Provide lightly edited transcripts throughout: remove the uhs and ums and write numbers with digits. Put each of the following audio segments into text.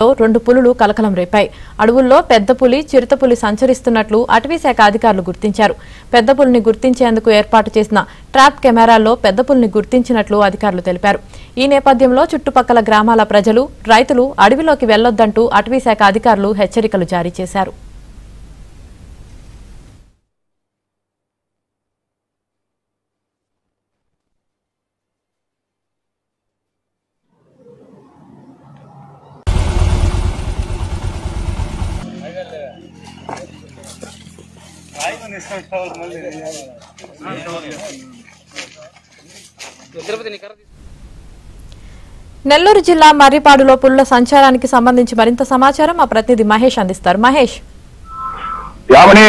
రెండు పులులు కలకలం రేపాయి. అడవుల్లో పెద్ద పులి, చిరుత పులి సంచరిస్తున్నట్లు అటవీ శాఖ అధికారులు గుర్తించారు. పెద్ద పులిని గుర్తించేందుకు ఏర్పాటు చేసిన ట్రాప్ కెమెరాల్లో పెద్ద పులిని గుర్తించినట్లు అధికారులు తెలిపారు. ఈ నేపథ్యంలో చుట్టుపక్కల గ్రామాల ప్రజలు, రైతులు అడవిలోకి వెళ్లొద్దంటూ అటవీ శాఖ అధికారులు హెచ్చరికలు జారీ చేశారు. నెల్లూరు జిల్లా మర్రిపాడులో పులుల సంచారానికి సంబంధించి మరింత సమాచారం మా ప్రతినిధి మహేష్ అందిస్తారు. మహేష్, యామని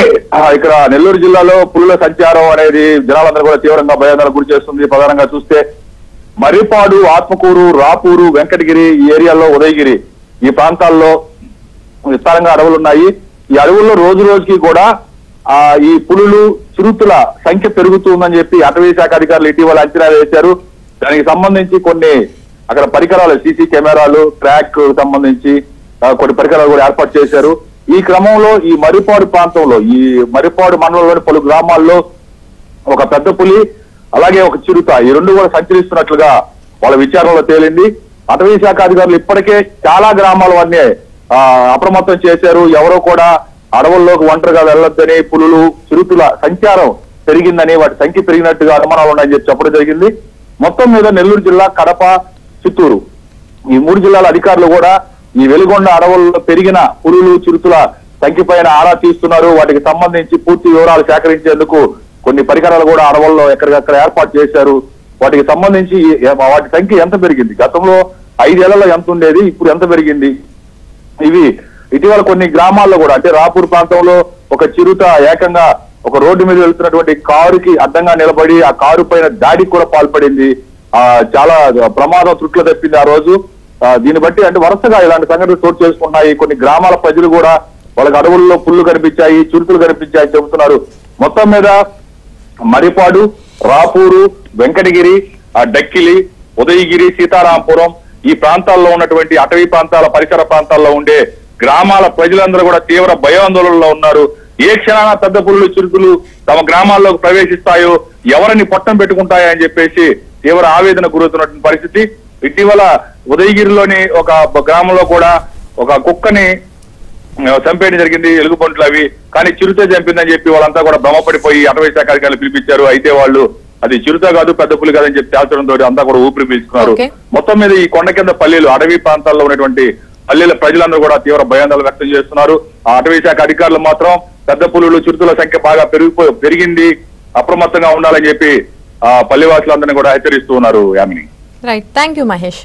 ఇక్కడ నెల్లూరు జిల్లాలో పులుల సంచారం అనేది జనాలందరూ కూడా తీవ్రంగా భయాందోళనకు గురి చేస్తుంది. ప్రధానంగా చూస్తే మర్రిపాడు, ఆత్మకూరు, రాపూరు, వెంకటగిరి ఈ ఏరియాల్లో, ఉదయగిరి ఈ ప్రాంతాల్లో విస్తారంగా అడవులు ఉన్నాయి. ఈ అడవుల్లో రోజు రోజుకి కూడా ఈ పులులు, చిరుతుల సంఖ్య పెరుగుతుందని చెప్పి అటవీ శాఖ అధికారులు ఇటీవల అంచనా వేశారు. దానికి సంబంధించి కొన్ని అక్కడ పరికరాలు, సీసీ కెమెరాలు, ట్రాక్ సంబంధించి కొన్ని పరికరాలు కూడా ఏర్పాటు చేశారు. ఈ క్రమంలో ఈ మర్రిపాడు ప్రాంతంలో, ఈ మర్రిపాడు మండలంలోని పలు గ్రామాల్లో ఒక పెద్ద పులి, అలాగే ఒక చిరుత, ఈ రెండు కూడా సంచరిస్తున్నట్లుగా వాళ్ళ విచారణలో తేలింది. అటవీ శాఖ అధికారులు ఇప్పటికే చాలా గ్రామాల అన్నీ అప్రమత్తం చేశారు. ఎవరో కూడా అడవుల్లోకి ఒంటరిగా వెళ్లొద్దని, పులులు, చిరుతుల సంచారం పెరిగిందని, వాటి సంఖ్య పెరిగినట్టుగా అనుమానాలు ఉన్నాయని చెప్పి చెప్పడం జరిగింది. మొత్తం మీద నెల్లూరు జిల్లా, కడప, చిత్తూరు ఈ మూడు జిల్లాల అధికారులు కూడా ఈ వెలుగొండ అడవుల్లో పెరిగిన పులులు, చిరుతుల సంఖ్య పైన ఆరా తీస్తున్నారు. వాటికి సంబంధించి పూర్తి వివరాలు సేకరించేందుకు కొన్ని పరికరాలు కూడా అడవుల్లో ఎక్కడికక్కడ ఏర్పాటు చేశారు. వాటికి సంబంధించి వాటి సంఖ్య ఎంత పెరిగింది, గతంలో 5 ఏళ్లలో ఎంత ఉండేది, ఇప్పుడు ఎంత పెరిగింది, ఇవి ఇటీవల కొన్ని గ్రామాల్లో కూడా, అంటే రాపూర్ ప్రాంతంలో ఒక చిరుత ఏకంగా ఒక రోడ్డు మీద వెళ్తున్నటువంటి కారుకి అడ్డంగా నిలబడి ఆ కారు పైన దాడికి కూడా పాల్పడింది. చాలా ప్రమాదం చుట్లు తప్పింది ఆ రోజు. దీన్ని బట్టి అంటే వరుసగా ఇలాంటి సంఘటనలు చోటు చేసుకుంటున్నాయి. కొన్ని గ్రామాల ప్రజలు కూడా వాళ్ళకి అడవుల్లో పుల్లు కనిపించాయి, చిరుతులు కనిపించాయి చెబుతున్నారు. మొత్తం మీద మర్రిపాడు, రాపూరు, వెంకటగిరి, డక్కిలి, ఉదయగిరి, సీతారాంపురం ఈ ప్రాంతాల్లో ఉన్నటువంటి అటవీ ప్రాంతాల, పరిసర ప్రాంతాల్లో ఉండే గ్రామాల ప్రజలందరూ కూడా తీవ్ర భయాందోళనలో ఉన్నారు. ఏ క్షణాన పెద్ద పులులు, చిరుతులు తమ గ్రామాల్లోకి ప్రవేశిస్తాయో, ఎవరిని పొట్టం పెట్టుకుంటాయో అని చెప్పేసి తీవ్ర ఆవేదన గురవుతున్నటువంటి పరిస్థితి. ఇటీవల ఉదయగిరిలోని ఒక గ్రామంలో కూడా ఒక కుక్కని చంపేయడం జరిగింది, ఎలుగుబంట్లు అవి. కానీ చిరుత చంపిందని చెప్పి వాళ్ళంతా కూడా భ్రమపడిపోయి అటవీ శాఖ అధికారులు పిలిపించారు. అయితే వాళ్ళు అది చిరుత కాదు, పెద్ద పులి కాదని చెప్పి తేల్చడంతో అంతా కూడా ఊపిరి పీల్చుకున్నారు. మొత్తం మీద ఈ కొండ కింద పల్లెలు, అటవీ ప్రాంతాల్లో ఉన్నటువంటి పల్లెల ప్రజలందరూ కూడా తీవ్ర భయాందోళన వ్యక్తం చేస్తున్నారు. ఆ అటవీ శాఖ అధికారులు మాత్రం పెద్ద పులులు, చిరుతుల సంఖ్య బాగా పెరిగింది, అప్రమత్తంగా ఉండాలని చెప్పి పల్లెవాసులందరినీ కూడా హెచ్చరిస్తూ ఉన్నారు. Yamini, right, thank you Mahesh.